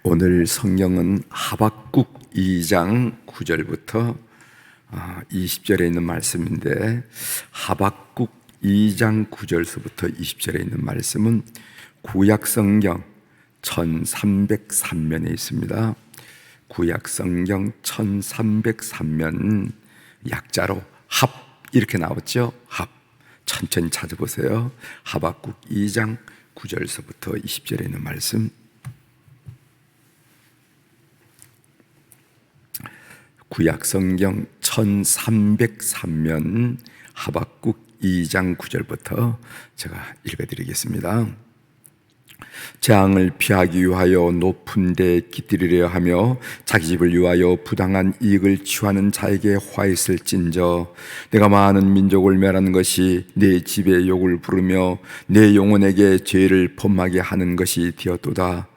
오늘 성경은 하박국 2장 9절부터 20절에 있는 말씀인데, 하박국 2장 9절서부터 20절에 있는 말씀은 구약성경 1303면에 있습니다. 구약성경 1303면 약자로 합 이렇게 나왔죠. 합. 천천히 찾아보세요. 하박국 2장 9절서부터 20절에 있는 말씀. 구약성경 1303면 하박국 2장 9절부터 제가 읽어드리겠습니다. 재앙을 피하기 위하여 높은 데 깃들이려 하며 자기 집을 위하여 부당한 이익을 취하는 자에게 화했을진저, 내가 많은 민족을 멸하는 것이 내 집에 욕을 부르며 내 영혼에게 죄를 범하게 하는 것이 되었도다.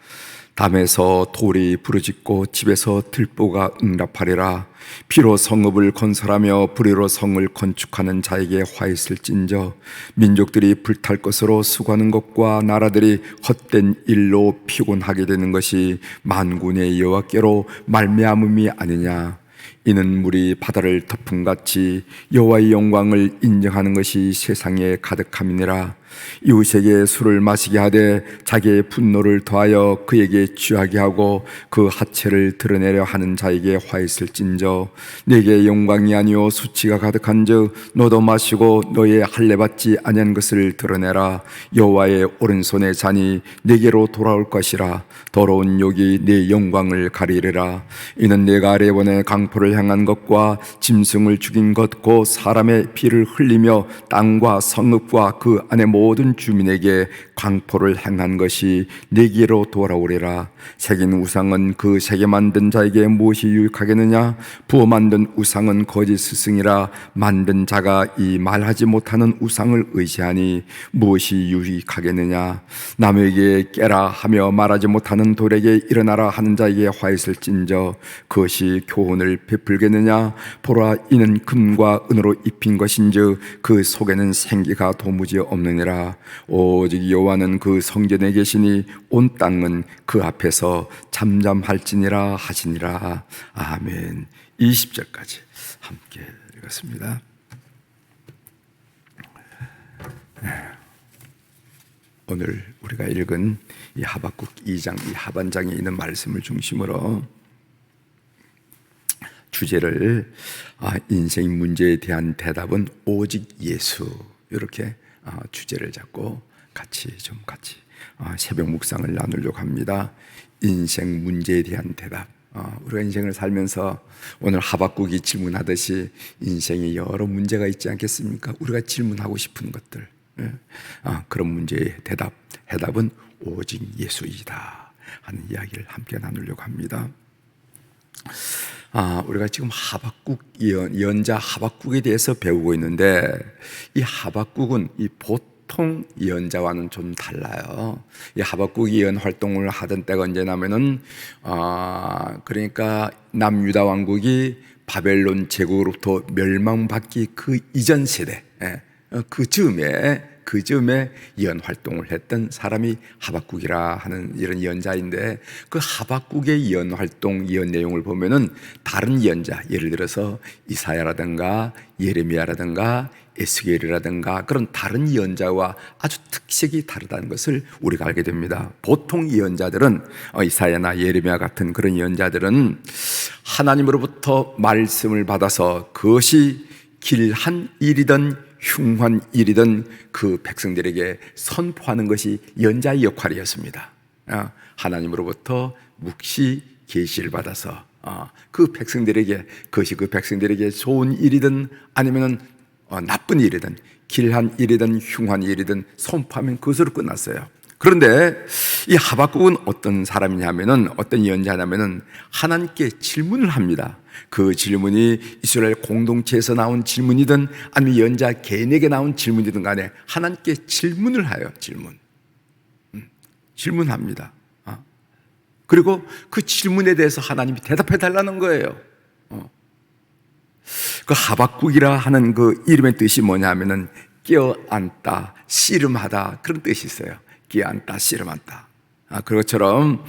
담에서 돌이 부르짖고 집에서 들보가 응답하리라. 피로 성읍을 건설하며 불의로 성을 건축하는 자에게 화했을진저, 민족들이 불탈 것으로 수고하는 것과 나라들이 헛된 일로 피곤하게 되는 것이 만군의 여호와께로 말미암음이 아니냐. 이는 물이 바다를 덮음같이 여호와의 영광을 인정하는 것이 세상에 가득함이니라. 이웃에게 술을 마시게 하되 자기의 분노를 더하여 그에게 취하게 하고 그 하체를 드러내려 하는 자에게 화했을진저, 내게 영광이 아니요 수치가 가득한즉 너도 마시고 너의 할례 받지 아니한 것을 드러내라. 여호와의 오른손의 잔이 내게로 돌아올 것이라. 더러운 욕이 내 영광을 가리리라. 이는 내가 아래 보내 강포를 향한 것과 짐승을 죽인 것 곧 사람의 피를 흘리며 땅과 성읍과 그 안에 모든 주민에게 광포를 행한 것이 내게로 돌아오리라. 새긴 우상은 그 새겨 만든 자에게 무엇이 유익하겠느냐? 부어 만든 우상은 거짓 스승이라. 만든 자가 이 말하지 못하는 우상을 의지하니 무엇이 유익하겠느냐? 남에게 깨라 하며 말하지 못하는 돌에게 일어나라 하는 자에게 화했을진저, 그것이 교훈을 베풀겠느냐? 보라, 이는 금과 은으로 입힌 것인즉 그 속에는 생기가 도무지 없느니라. 오직 여호와는 그 성전에 계시니 온 땅은 그 앞에서 잠잠할지니라 하시니라. 아멘. 20절까지 함께 읽었습니다. 오늘 우리가 읽은 이 하박국 2장, 이 하반장에 있는 말씀을 중심으로 주제를 인생 문제에 대한 대답은 오직 예수, 이렇게 주제를 잡고 같이 새벽 묵상을 나누려고 합니다. 인생 문제에 대한 대답. 우리가 인생을 살면서 오늘 하박국이 질문하듯이 인생에 여러 문제가 있지 않겠습니까? 우리가 질문하고 싶은 것들, 그런 문제의 해답은 오직 예수이다 하는 이야기를 함께 나누려고 합니다. 우리가 지금 하박국 예언자 하박국에 대해서 배우고 있는데, 이 하박국은 이 보통 예언자와는 좀 달라요. 이 하박국 예언 활동을 하던 때가 언제냐면은 그러니까 남유다 왕국이 바벨론 제국으로부터 멸망받기 그 이전 세대, 그 즈음에 예언 활동을 했던 사람이 하박국이라 하는 이런 예언자인데, 그 하박국의 예언 활동, 예언 내용을 보면은 다른 예언자, 예를 들어서 이사야라든가 예레미야라든가 에스겔이라든가 그런 다른 예언자와 아주 특색이 다르다는 것을 우리가 알게 됩니다. 보통 예언자들은 이사야나 예레미야 같은 그런 예언자들은 하나님으로부터 말씀을 받아서 그것이 길한 일이든 흉한 일이든 그 백성들에게 선포하는 것이 예언자의 역할이었습니다. 하나님으로부터 묵시 계시를 받아서 그 백성들에게, 그것이 그 백성들에게 좋은 일이든 아니면 나쁜 일이든 길한 일이든 흉한 일이든 선포하면 그것으로 끝났어요. 그런데 이 하박국은 어떤 사람이냐면은, 어떤 예언자냐면은 하나님께 질문을 합니다. 그 질문이 이스라엘 공동체에서 나온 질문이든 아니면 예언자 개인에게 나온 질문이든 간에 하나님께 질문을 해요. 질문합니다. 그리고 그 질문에 대해서 하나님이 대답해 달라는 거예요. 그 하박국이라 하는 그 이름의 뜻이 뭐냐면은 껴안다, 씨름하다, 그런 뜻이 있어요. 껴안다, 씨름한다. 그것처럼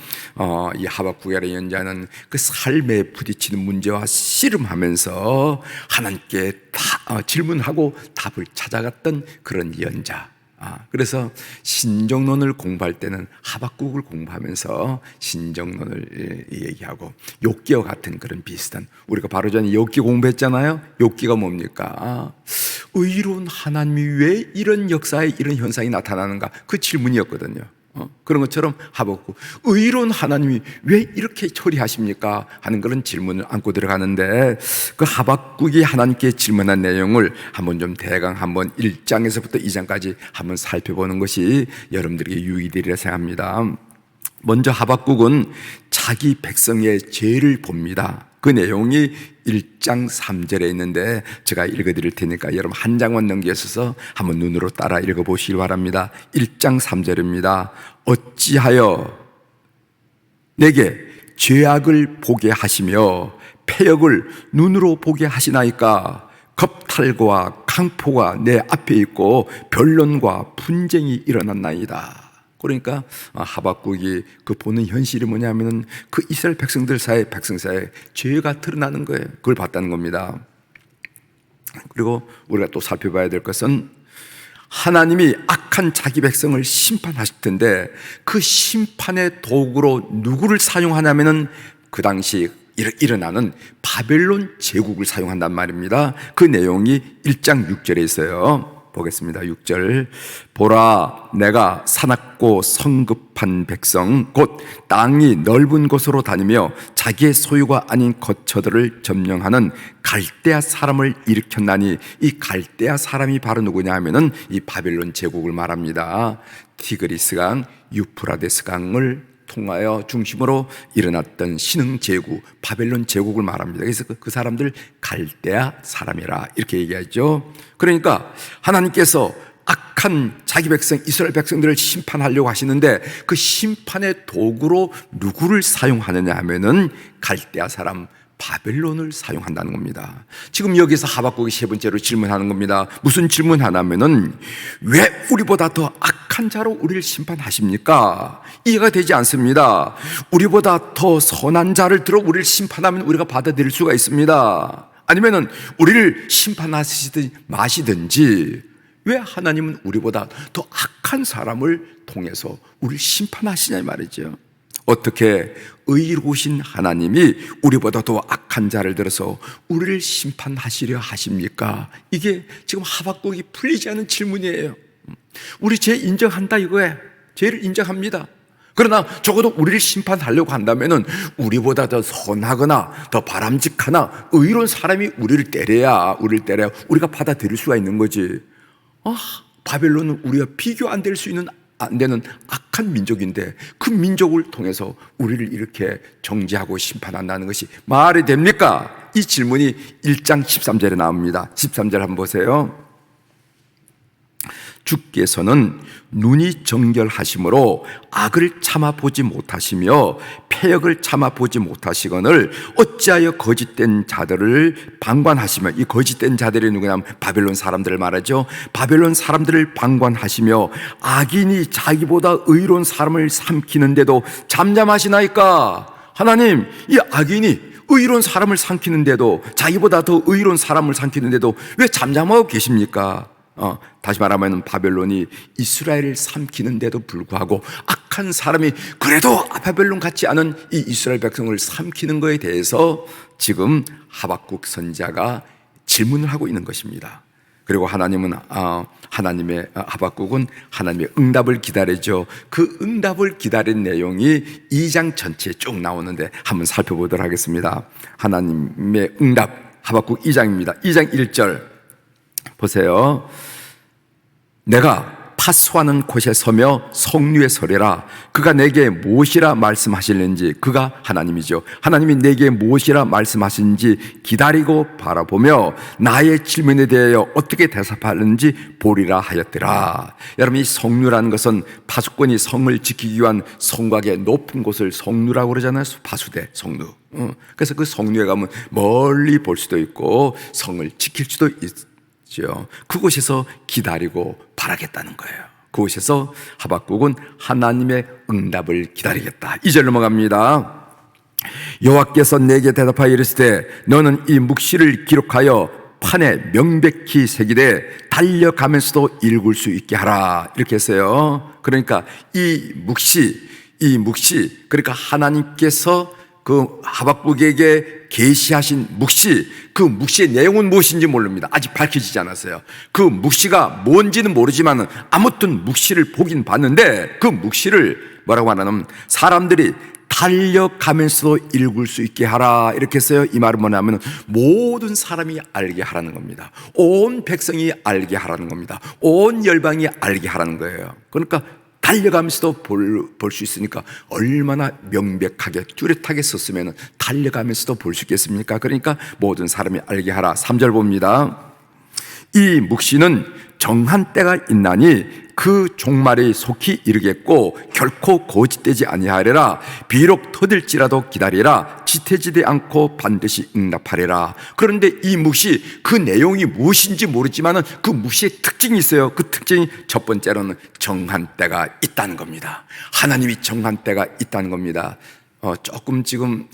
이 하박국이라는 예언자는 그 삶에 부딪히는 문제와 씨름하면서 하나님께 질문하고 답을 찾아갔던 그런 예언자. 그래서 신정론을 공부할 때는 하박국을 공부하면서 신정론을 얘기하고, 욥기와 같은 그런 비슷한, 우리가 바로 전에 욥기 공부했잖아요. 욥기가 뭡니까? 의로운 하나님이 왜 이런 역사에 이런 현상이 나타나는가, 그 질문이었거든요. 그런 것처럼 하박국, 의로운 하나님이 왜 이렇게 처리하십니까? 하는 그런 질문을 안고 들어가는데, 그 하박국이 하나님께 질문한 내용을 한번 좀 대강 한번 1장에서부터 2장까지 한번 살펴보는 것이 여러분들에게 유익이 되리라 생각합니다. 먼저 하박국은 자기 백성의 죄를 봅니다. 그 내용이 1장 3절에 있는데 제가 읽어드릴 테니까 여러분 한 장만 넘겨서서 한번 눈으로 따라 읽어보시기 바랍니다. 1장 3절입니다. 어찌하여 내게 죄악을 보게 하시며 패역을 눈으로 보게 하시나이까? 겁탈과 강포가 내 앞에 있고 변론과 분쟁이 일어났나이다. 그러니까 하박국이 그 보는 현실이 뭐냐면은 그 이스라엘 백성 사이에 죄가 드러나는 거예요. 그걸 봤다는 겁니다. 그리고 우리가 또 살펴봐야 될 것은 하나님이 악한 자기 백성을 심판하실 텐데 그 심판의 도구로 누구를 사용하냐면은 그 당시 일어나는 바벨론 제국을 사용한단 말입니다. 그 내용이 1장 6절에 있어요. 보겠습니다. 6절. 보라, 내가 사납고 성급한 백성 곧 땅이 넓은 곳으로 다니며 자기의 소유가 아닌 거처들을 점령하는 갈대아 사람을 일으켰나니, 이 갈대아 사람이 바로 누구냐 하면은 이 바벨론 제국을 말합니다. 티그리스 강, 유프라데스 강을 통하여 중심으로 일어났던 신흥 제국, 바벨론 제국을 말합니다. 그래서 그 사람들 갈대아 사람이라 이렇게 얘기하죠. 그러니까 하나님께서 악한 자기 백성 이스라엘 백성들을 심판하려고 하시는데 그 심판의 도구로 누구를 사용하느냐 하면은 갈대아 사람 바벨론을 사용한다는 겁니다. 지금 여기서 하박국이 세 번째로 질문하는 겁니다. 무슨 질문하냐면은 왜 우리보다 더 악한 자로 우리를 심판하십니까? 이해가 되지 않습니다. 우리보다 더 선한 자를 들어 우리를 심판하면 우리가 받아들일 수가 있습니다. 아니면은 우리를 심판하시든 마시든지 왜 하나님은 우리보다 더 악한 사람을 통해서 우리를 심판하시냐 말이죠. 어떻게 의로우신 하나님이 우리보다 더 악한 자를 들어서 우리를 심판하시려 하십니까? 이게 지금 하박국이 풀리지 않은 질문이에요. 우리 죄 인정한다 이거예요. 죄를 인정합니다. 그러나 적어도 우리를 심판하려고 한다면은 우리보다 더 선하거나 더 바람직하나 의로운 사람이 우리를 때려야 우리가 받아들일 수가 있는 거지. 바벨론은 우리가 비교 안 되는 악한 민족인데 그 민족을 통해서 우리를 이렇게 정죄하고 심판한다는 것이 말이 됩니까? 이 질문이 1장 13절에 나옵니다. 13절 한번 보세요. 주께서는 눈이 정결하심으로 악을 참아보지 못하시며 패역을 참아보지 못하시거늘 어찌하여 거짓된 자들을 방관하시며, 이 거짓된 자들이 누구냐면 바벨론 사람들을 말하죠. 바벨론 사람들을 방관하시며 악인이 자기보다 의로운 사람을 삼키는데도 잠잠하시나이까? 하나님, 이 악인이 의로운 사람을 삼키는데도, 자기보다 더 의로운 사람을 삼키는데도 왜 잠잠하고 계십니까? 다시 말하면 바벨론이 이스라엘을 삼키는데도 불구하고 악한 사람이 그래도 바벨론 같지 않은 이 이스라엘 백성을 삼키는 것에 대해서 지금 하박국 선지자가 질문을 하고 있는 것입니다. 그리고 하박국은 하나님의 응답을 기다리죠. 그 응답을 기다린 내용이 2장 전체에 쭉 나오는데 한번 살펴보도록 하겠습니다. 하나님의 응답, 하박국 2장입니다. 2장 1절 보세요. 내가 파수하는 곳에 서며 성류에 서리라. 그가 내게 무엇이라 말씀하실는지, 그가 하나님이죠. 하나님이 내게 무엇이라 말씀하시는지 기다리고 바라보며 나의 질문에 대하여 어떻게 대답하는지 보리라 하였더라. 여러분, 이 성류라는 것은 파수꾼이 성을 지키기 위한 성곽의 높은 곳을 성류라고 그러잖아요. 파수대, 성류. 그래서 그 성류에 가면 멀리 볼 수도 있고 성을 지킬 수도 있죠. 그곳에서 기다리고 바라겠다는 거예요. 그곳에서 하박국은 하나님의 응답을 기다리겠다. 2절 넘어갑니다. 여호와께서 내게 대답하여 이르시되 너는 이 묵시를 기록하여 판에 명백히 새기되 달려가면서도 읽을 수 있게 하라. 이렇게 했어요. 그러니까 이 묵시 그러니까 하나님께서 그 하박국에게 계시하신 묵시, 그 묵시의 내용은 무엇인지 모릅니다. 아직 밝혀지지 않았어요. 그 묵시가 뭔지는 모르지만 아무튼 묵시를 보긴 봤는데 그 묵시를 뭐라고 하냐면 사람들이 달려가면서도 읽을 수 있게 하라. 이렇게 했어요. 이 말은 뭐냐면 모든 사람이 알게 하라는 겁니다. 온 백성이 알게 하라는 겁니다. 온 열방이 알게 하라는 거예요. 그러니까 달려가면서도 볼 수 있으니까 얼마나 명백하게 뚜렷하게 썼으면 달려가면서도 볼 수 있겠습니까? 그러니까 모든 사람이 알게 하라. 3절 봅니다. 이 묵시는 정한 때가 있나니 그 종말이 속히 이르겠고 결코 거짓되지 아니하리라. 비록 터질지라도 기다리라. 지태지지 않고 반드시 응답하리라. 그런데 이 묵시 그 내용이 무엇인지 모르지만 그 묵시의 특징이 있어요. 그 특징이 첫 번째로는 정한 때가 있다는 겁니다. 하나님이 정한 때가 있다는 겁니다. 조금 지금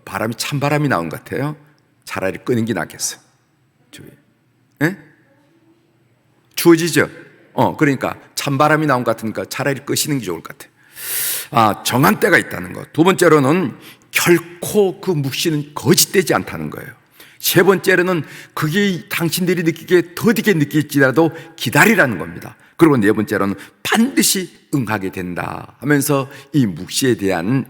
바람이 찬바람이 나온 것 같아요. 차라리 끄는 게 낫겠어요. 예? 추워지죠? 그러니까 찬바람이 나온 것 같으니까 차라리 끄시는 게 좋을 것 같아요. 정한 때가 있다는 것. 두 번째로는 결코 그 묵시는 거짓되지 않다는 거예요. 세 번째로는 그게 당신들이 느끼기에 더디게 느낄지라도 기다리라는 겁니다. 그리고 네 번째로는 반드시 응하게 된다 하면서 이 묵시에 대한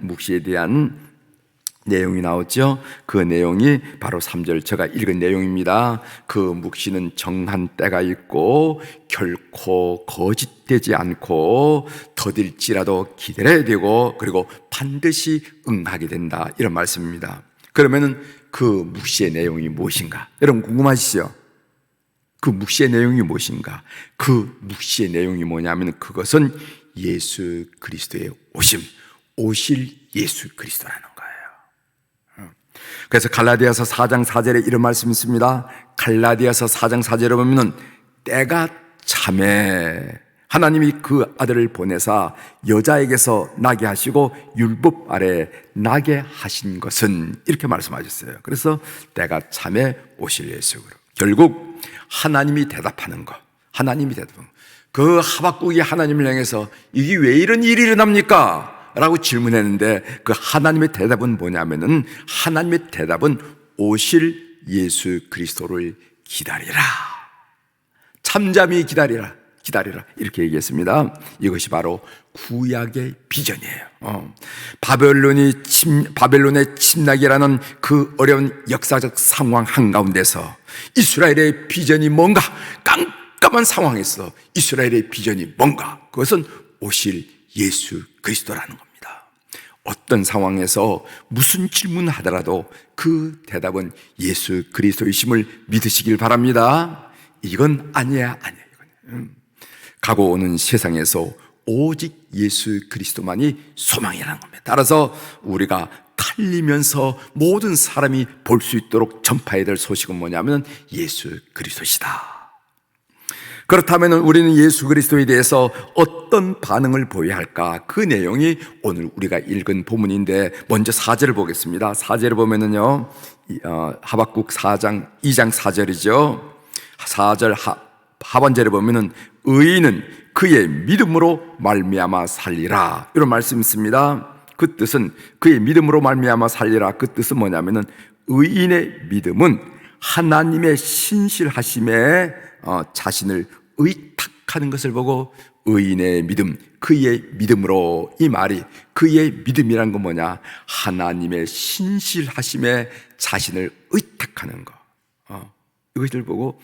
내용이 나오죠. 그 내용이 바로 3절 제가 읽은 내용입니다. 그 묵시는 정한 때가 있고 결코 거짓되지 않고 더딜지라도 기다려야 되고 그리고 반드시 응하게 된다. 이런 말씀입니다. 그러면은 그 묵시의 내용이 무엇인가? 여러분 궁금하시죠? 그 묵시의 내용이 무엇인가? 그 묵시의 내용이 뭐냐면 그것은 예수 그리스도의 오실 예수 그리스도라는 거예요. 그래서 갈라디아서 4장 4절에 이런 말씀이 있습니다. 갈라디아서 4장 4절에 보면은 때가 참에 하나님이 그 아들을 보내사 여자에게서 나게 하시고 율법 아래 나게 하신 것은 이렇게 말씀하셨어요. 그래서 때가 참에 오실 예수로 결국 하나님이 대답하는 것, 그 하박국이 하나님을 향해서 이게 왜 이런 일이 일어납니까? 라고 질문했는데 그 하나님의 대답은 뭐냐면은 하나님의 대답은 오실 예수 그리스도를 기다리라. 참잠히 기다리라. 이렇게 얘기했습니다. 이것이 바로 구약의 비전이에요. 바벨론의 침략이라는 그 어려운 역사적 상황 한가운데서 이스라엘의 비전이 뭔가 깜깜한 상황에서 이스라엘의 비전이 뭔가 그것은 오실 예수 그리스도라는 겁니다. 어떤 상황에서 무슨 질문을 하더라도 그 대답은 예수 그리스도이심을 믿으시길 바랍니다. 이건 아니야. 이건. 가고 오는 세상에서 오직 예수 그리스도만이 소망이라는 겁니다. 따라서 우리가 달리면서 모든 사람이 볼 수 있도록 전파해야 될 소식은 뭐냐면 예수 그리스도시다. 그렇다면 우리는 예수 그리스도에 대해서 어떤 반응을 보여야 할까? 그 내용이 오늘 우리가 읽은 본문인데 먼저 4절을 보겠습니다. 4절을 보면은요, 하박국 2장 4절이죠. 4절 하반절에 보면은 의인은 그의 믿음으로 말미암아 살리라. 이런 말씀이 있습니다. 그 뜻은 그의 믿음으로 말미암아 살리라. 그 뜻은 뭐냐면은 의인의 믿음은 하나님의 신실하심에 자신을 의탁하는 것을 보고 의인의 믿음, 그의 믿음으로, 이 말이 그의 믿음이란 건 뭐냐? 하나님의 신실하심에 자신을 의탁하는 거. 이것을 보고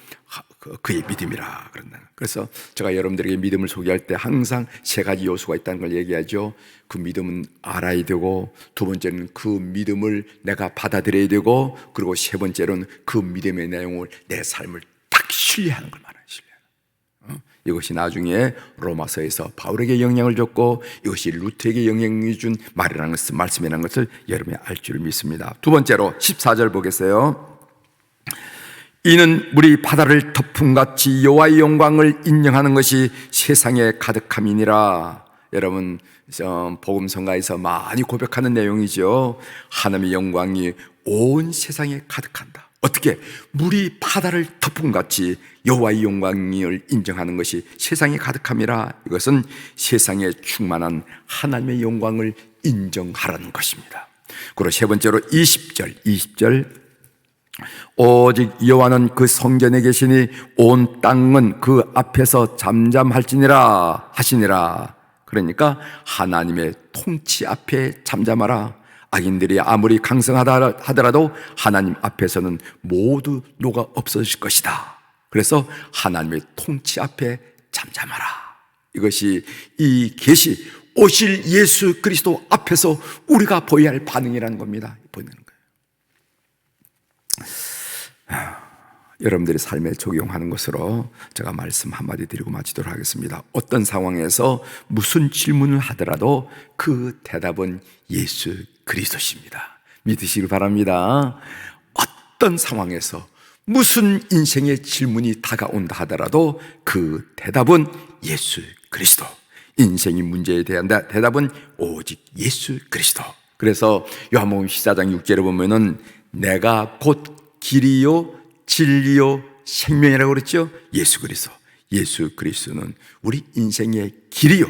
그의 믿음이라 그런다. 그래서 제가 여러분들에게 믿음을 소개할 때 항상 세 가지 요소가 있다는 걸 얘기하죠. 그 믿음은 알아야 되고, 두 번째는 그 믿음을 내가 받아들여야 되고, 그리고 세 번째로는 그 믿음의 내용을 내 삶을 딱 신뢰하는 걸 말하는 신뢰하는. 이것이 나중에 로마서에서 바울에게 영향을 줬고, 이것이 루트에게 영향을 준 말씀이라는 것을 여러분이 알 줄 믿습니다. 두 번째로 14절 보겠어요. 이는 물이 바다를 덮음같이 여호와의 영광을 인정하는 것이 세상에 가득함이니라. 여러분, 복음성가에서 많이 고백하는 내용이죠. 하나님의 영광이 온 세상에 가득한다. 어떻게? 물이 바다를 덮음같이 여호와의 영광을 인정하는 것이 세상에 가득함이라. 이것은 세상에 충만한 하나님의 영광을 인정하라는 것입니다. 그리고 세 번째로 20절 오직 여호와는 그 성전에 계시니 온 땅은 그 앞에서 잠잠할지니라 하시니라. 그러니까 하나님의 통치 앞에 잠잠하라. 악인들이 아무리 강성하다 하더라도 하나님 앞에서는 모두 녹아 없어질 것이다. 그래서 하나님의 통치 앞에 잠잠하라. 이것이 이 계시 오실 예수 그리스도 앞에서 우리가 보여야 할 반응이라는 겁니다. 보이는 거예요. 여러분들의 삶에 적용하는 것으로 제가 말씀 한마디 드리고 마치도록 하겠습니다. 어떤 상황에서 무슨 질문을 하더라도 그 대답은 예수 그리스도십니다. 믿으시길 바랍니다. 어떤 상황에서 무슨 인생의 질문이 다가온다 하더라도 그 대답은 예수 그리스도. 인생의 문제에 대한 대답은 오직 예수 그리스도. 그래서 요한복음 14장 6절에 보면은 내가 곧 길이요 진리요 생명이라고 그랬죠. 예수 그리스도. 예수 그리스도는 우리 인생의 길이요,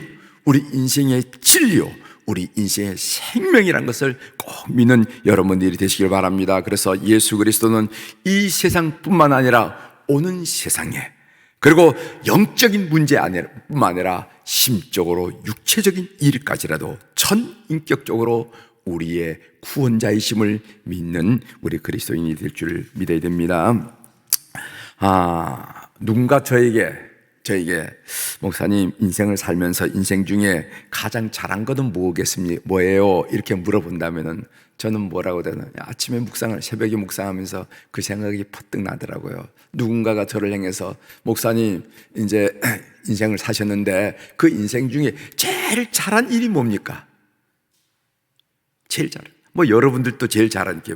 우리 인생의 진리요, 우리 인생의 생명이라는 것을 꼭 믿는 여러분들이 되시길 바랍니다. 그래서 예수 그리스도는 이 세상뿐만 아니라 오는 세상에, 그리고 영적인 문제 뿐만 아니라 심적으로 육체적인 일까지라도 전인격적으로 우리의 구원자이심을 믿는 우리 그리스도인이 될 줄 믿어야 됩니다. 누군가 저에게 목사님, 인생을 살면서 인생 중에 가장 잘한 것은 뭐예요? 이렇게 물어본다면은 저는 뭐라고 되나? 아침에 새벽에 묵상하면서 그 생각이 퍼뜩 나더라고요. 누군가가 저를 향해서 목사님, 이제 인생을 사셨는데 그 인생 중에 제일 잘한 일이 뭡니까? 제일 잘한. 여러분들도 제일 잘한 게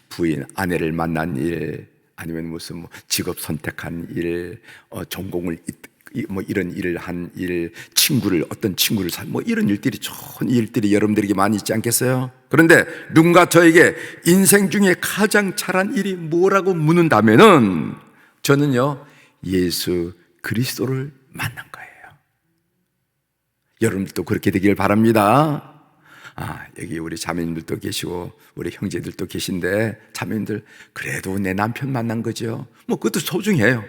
부인, 아내를 만난 일, 아니면 무슨 직업 선택한 일, 전공을 이런 일을 한 일, 어떤 친구를 이런 일들이, 좋은 일들이 여러분들에게 많이 있지 않겠어요? 그런데 누군가 저에게 인생 중에 가장 잘한 일이 뭐라고 묻는다면은 저는요, 예수 그리스도를 만난 거예요. 여러분들도 그렇게 되길 바랍니다. 여기 우리 자매님들도 계시고 우리 형제들도 계신데, 자매님들 그래도 내 남편 만난 거죠. 그것도 소중해요.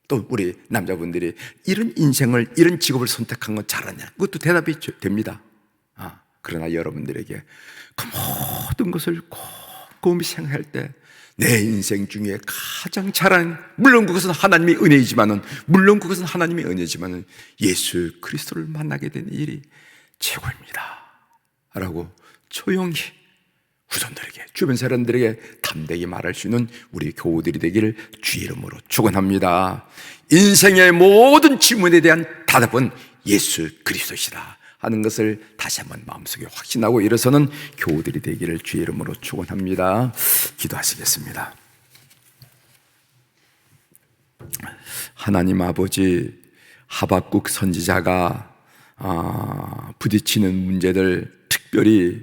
또 우리 남자분들이 이런 인생을, 이런 직업을 선택한 건 잘하냐, 그것도 대답이 됩니다. 그러나 여러분들에게 그 모든 것을 꼼꼼히 생각할 때 내 인생 중에 가장 잘한, 물론 그것은 하나님의 은혜이지만은 예수 그리스도를 만나게 된 일이 최고입니다 라고 조용히 후손들에게, 주변 사람들에게 담대히 말할 수 있는 우리 교우들이 되기를 주의 이름으로 축원합니다. 인생의 모든 질문에 대한 답은 예수 그리스도시다 하는 것을 다시 한번 마음속에 확신하고 일어서는 교우들이 되기를 주의 이름으로 축원합니다. 기도하시겠습니다. 하나님 아버지, 하박국 선지자가 부딪히는 문제들, 특별히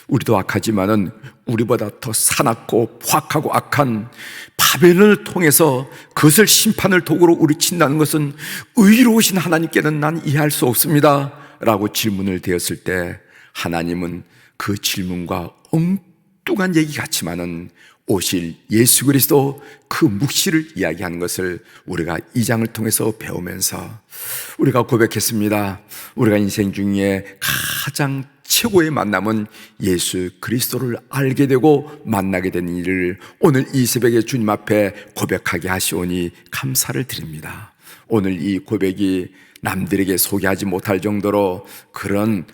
우리도 악하지만은 우리보다 더 사납고 포악하고 악한 바벨론을 통해서 그것을 심판을 도구로 우리 친다는 것은 의로우신 하나님께는 난 이해할 수 없습니다 라고 질문을 드렸을 때, 하나님은 그 질문과 엉뚱한 얘기 같지만은 오실 예수 그리스도 그 묵시를 이야기하는 것을 우리가 이 장을 통해서 배우면서 우리가 고백했습니다. 우리가 인생 중에 가장 최고의 만남은 예수 그리스도를 알게 되고 만나게 된 일을 오늘 이 새벽에 주님 앞에 고백하게 하시오니 감사를 드립니다. 오늘 이 고백이 남들에게 소개하지 못할 정도로 그런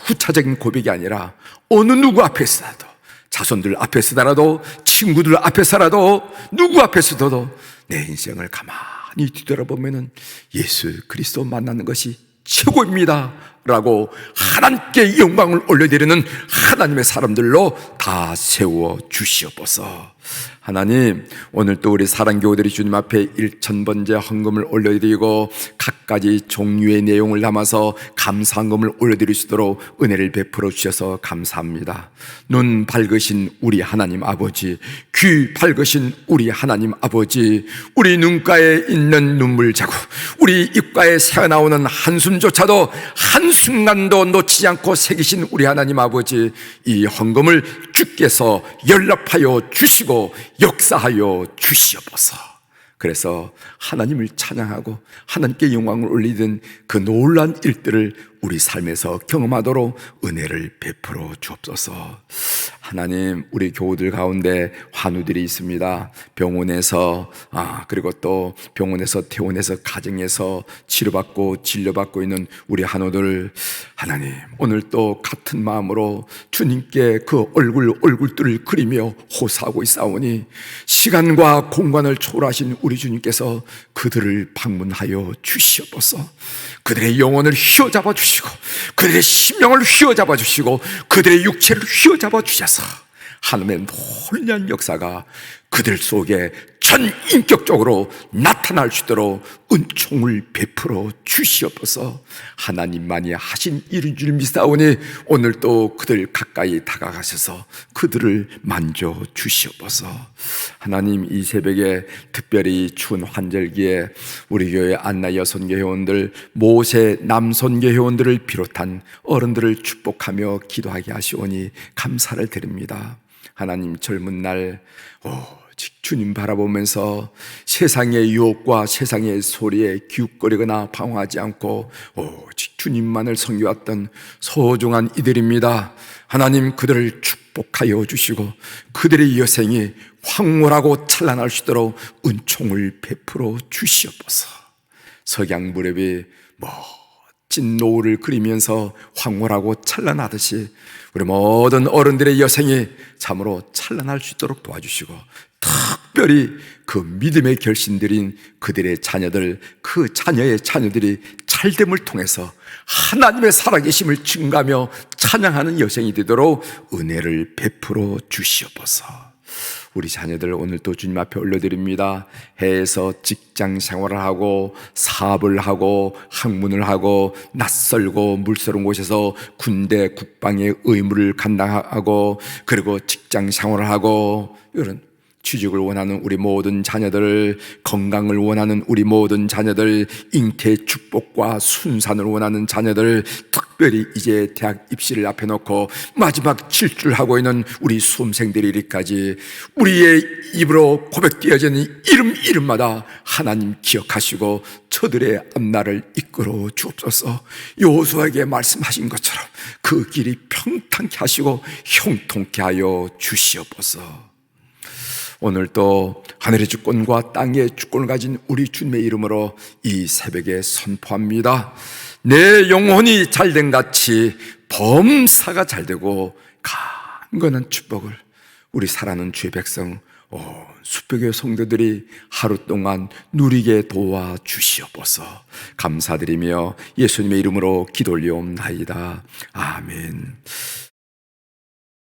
후차적인 고백이 아니라 어느 누구 앞에서라도, 자손들 앞에서라도, 친구들 앞에서라도, 누구 앞에서도 내 인생을 가만히 뒤돌아보면은 예수 그리스도 만나는 것이 최고입니다 라고 하나님께 영광을 올려드리는 하나님의 사람들로 다 세워 주시옵소서. 하나님, 오늘 또 우리 사랑교우들이 주님 앞에 1000번째 헌금을 올려드리고 각가지 종류의 내용을 담아서 감사헌금을 올려드릴 수 있도록 은혜를 베풀어 주셔서 감사합니다. 눈 밝으신 우리 하나님 아버지, 귀 밝으신 우리 하나님 아버지, 우리 눈가에 있는 눈물 자국, 우리 입가에 새어나오는 한숨조차도 한순간도 놓치지 않고 새기신 우리 하나님 아버지, 이 헌금을 주께서 연락하여 주시고 역사하여 주시옵소서. 그래서 하나님을 찬양하고 하나님께 영광을 올리던 그 놀라운 일들을 우리 삶에서 경험하도록 은혜를 베풀어 주옵소서. 하나님, 우리 교우들 가운데 환우들이 있습니다. 병원에서 그리고 또 병원에서 퇴원해서 가정에서 치료받고 진료받고 있는 우리 환우들, 하나님, 오늘 또 같은 마음으로 주님께 그 얼굴들을 그리며 호소하고 있사오니 시간과 공간을 초월하신 우리 주님께서 그들을 방문하여 주시옵소서. 그들의 영혼을 휘어잡아 주시고 그들의 심령을 휘어잡아 주시고 그들의 육체를 휘어잡아 주셔서 하나님의 놀라운 역사가 그들 속에 전인격적으로 나타날 수 있도록 은총을 베풀어 주시옵소서. 하나님만이 하신 일인 줄 믿사오니 오늘 또 그들 가까이 다가가셔서 그들을 만져 주시옵소서. 하나님, 이 새벽에 특별히 추운 환절기에 우리 교회 안나 여선교 회원들, 모세 남선교 회원들을 비롯한 어른들을 축복하며 기도하게 하시오니 감사를 드립니다. 하나님, 젊은 날 주님 바라보면서 세상의 유혹과 세상의 소리에 기웃거리거나 방황하지 않고 오직 주님만을 섬겨왔던 소중한 이들입니다. 하나님, 그들을 축복하여 주시고 그들의 여생이 황홀하고 찬란할 수 있도록 은총을 베풀어 주시옵소서. 석양 무렵이 멋진 노을을 그리면서 황홀하고 찬란하듯이 우리 모든 어른들의 여생이 참으로 찬란할 수 있도록 도와주시고 특별히 그 믿음의 결신들인 그들의 자녀들, 그 자녀의 자녀들이 잘됨을 통해서 하나님의 살아계심을 증가하며 찬양하는 여생이 되도록 은혜를 베풀어 주시옵소서. 우리 자녀들 오늘 또 주님 앞에 올려드립니다. 해에서 직장 생활을 하고 사업을 하고 학문을 하고 낯설고 물새로운 곳에서 군대 국방의 의무를 감당하고 그리고 직장 생활을 하고 이런 취직을 원하는 우리 모든 자녀들, 건강을 원하는 우리 모든 자녀들, 잉태 축복과 순산을 원하는 자녀들, 특별히 이제 대학 입시를 앞에 놓고 마지막 질주를 하고 있는 우리 수험생들이 이리까지 우리의 입으로 고백되어지는 이름마다 하나님 기억하시고 저들의 앞날을 이끌어 주옵소서. 여호수아에게 말씀하신 것처럼 그 길이 평탄케 하시고 형통케 하여 주시옵소서. 오늘 또 하늘의 주권과 땅의 주권을 가진 우리 주님의 이름으로 이 새벽에 선포합니다. 내 영혼이 잘된 같이 범사가 잘되고 강건한 축복을 우리 사랑하는 주의 백성 수백의 성도들이 하루 동안 누리게 도와주시옵소서. 감사드리며 예수님의 이름으로 기도 올리옵나이다. 아멘.